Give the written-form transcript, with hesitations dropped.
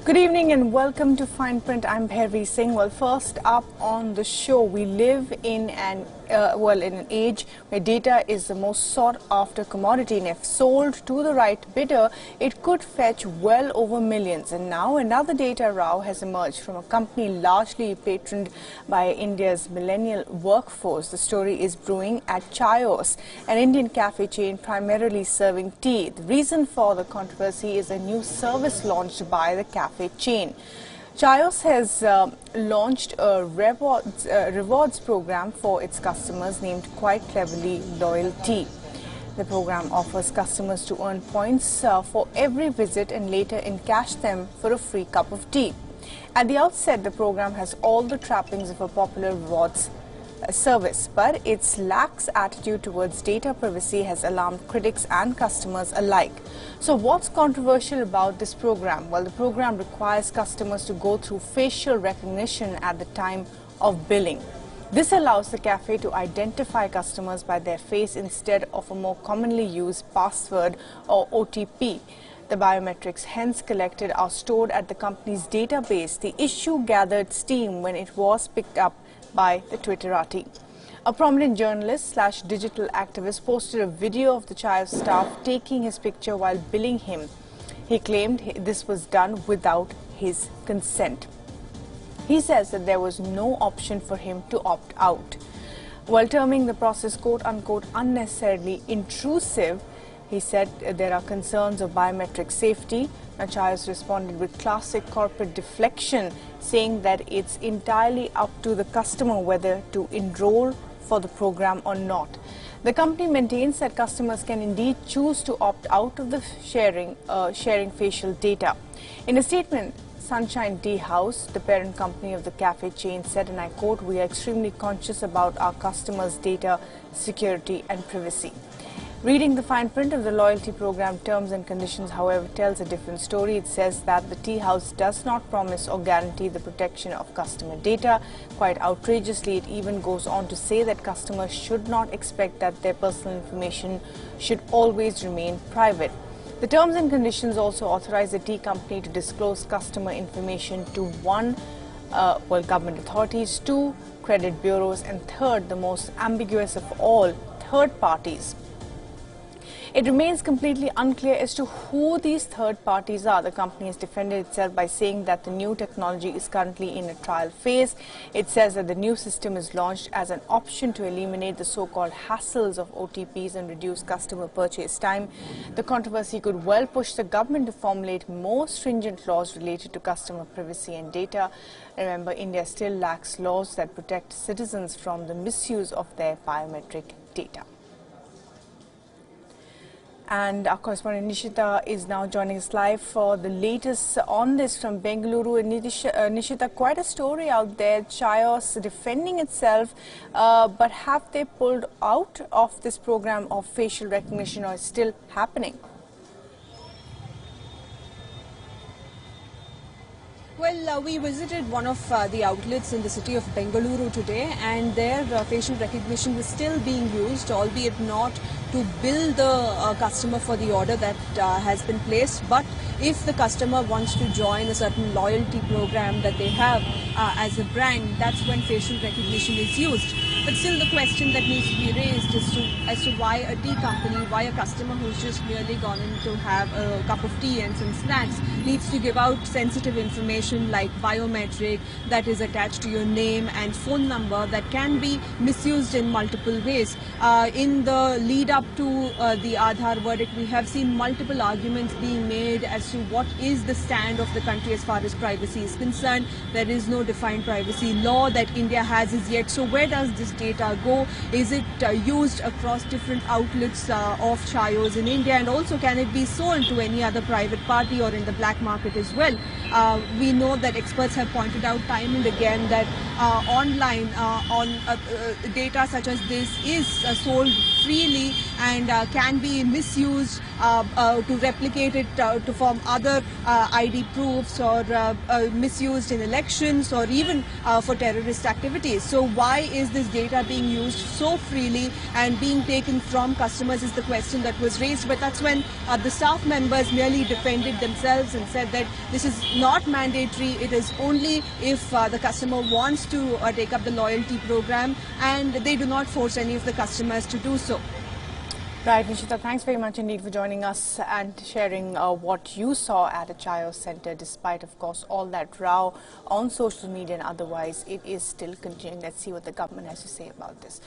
Good evening and welcome to Fineprint. I'm Bhairavi Singh. Well, first up on the show, we live in an age where data is the most sought after commodity, and if sold to the right bidder, it could fetch well over millions. And now another data row has emerged from a company largely patroned by India's millennial workforce. The story is brewing at Chaayos, an Indian cafe chain primarily serving tea. The reason for the controversy is a new service launched by the cafe chain. Chaayos has launched a rewards program for its customers named quite cleverly Loyal Tea. The program offers customers to earn points for every visit and later encash them for a free cup of tea. At the outset, the program has all the trappings of a popular rewards service, but its lax attitude towards data privacy has alarmed critics and customers alike. So what's controversial about this program? Well, the program requires customers to go through facial recognition at the time of billing. This allows the cafe to identify customers by their face instead of a more commonly used password or OTP. The biometrics hence collected are stored at the company's database. The issue gathered steam when it was picked up by the Twitterati. A prominent journalist/digital activist posted a video of the Chaayos staff taking his picture while billing him. He claimed this was done without his consent. He says that there was no option for him to opt out. While terming the process quote-unquote unnecessarily intrusive, he said there are concerns of biometric safety. Now, Chaayos responded with classic corporate deflection, saying that it's entirely up to the customer whether to enroll for the program or not. The company maintains that customers can indeed choose to opt out of the sharing facial data. In a statement, Sunshine Tea House, the parent company of the cafe chain, said, and I quote, "We are extremely conscious about our customers' data security and privacy." Reading the fine print of the loyalty program terms and conditions, however, tells a different story. It says that the tea house does not promise or guarantee the protection of customer data. Quite outrageously, it even goes on to say that customers should not expect that their personal information should always remain private. The terms and conditions also authorize the tea company to disclose customer information to government authorities, 2 credit bureaus, and 3rd, the most ambiguous of all, third parties. It remains completely unclear as to who these third parties are. The company has defended itself by saying that the new technology is currently in a trial phase. It says that the new system is launched as an option to eliminate the so-called hassles of OTPs and reduce customer purchase time. The controversy could well push the government to formulate more stringent laws related to customer privacy and data. Remember, India still lacks laws that protect citizens from the misuse of their biometric data. And our correspondent Nishita is now joining us live for the latest on this from Bengaluru. And Nishita, quite a story out there. Chaayos defending itself, but have they pulled out of this program of facial recognition, or is still happening? Well, we visited one of the outlets in the city of Bengaluru today, and their facial recognition was still being used, albeit not to bill the customer for the order that has been placed, but if the customer wants to join a certain loyalty program that they have as a brand, that's when facial recognition is used. But still, the question that needs to be raised is as to why a tea company, why a customer who's just merely gone in to have a cup of tea and some snacks needs to give out sensitive information like biometric that is attached to your name and phone number that can be misused in multiple ways. In the lead up to the Aadhaar verdict, we have seen multiple arguments being made as to what is the stand of the country as far as privacy is concerned. There is no defined privacy law that India has as yet. So where does this data go? Is it used across different outlets of Chaayos in India, and also can it be sold to any other private party or in the black market as well? We know that experts have pointed out time and again that online data such as this is sold freely and can be misused to replicate it to form other ID proofs or misused in elections or even for terrorist activities. So why is this data being used so freely and being taken from customers is the question that was raised. But that's when the staff members merely defended themselves and said that this is not mandatory. It is only if the customer wants to take up the loyalty program, and they do not force any of the customers to do so. Right, Nishita, thanks very much indeed for joining us and sharing what you saw at a Chaayos Center. Despite, of course, all that row on social media and otherwise, it is still continuing. Let's see what the government has to say about this.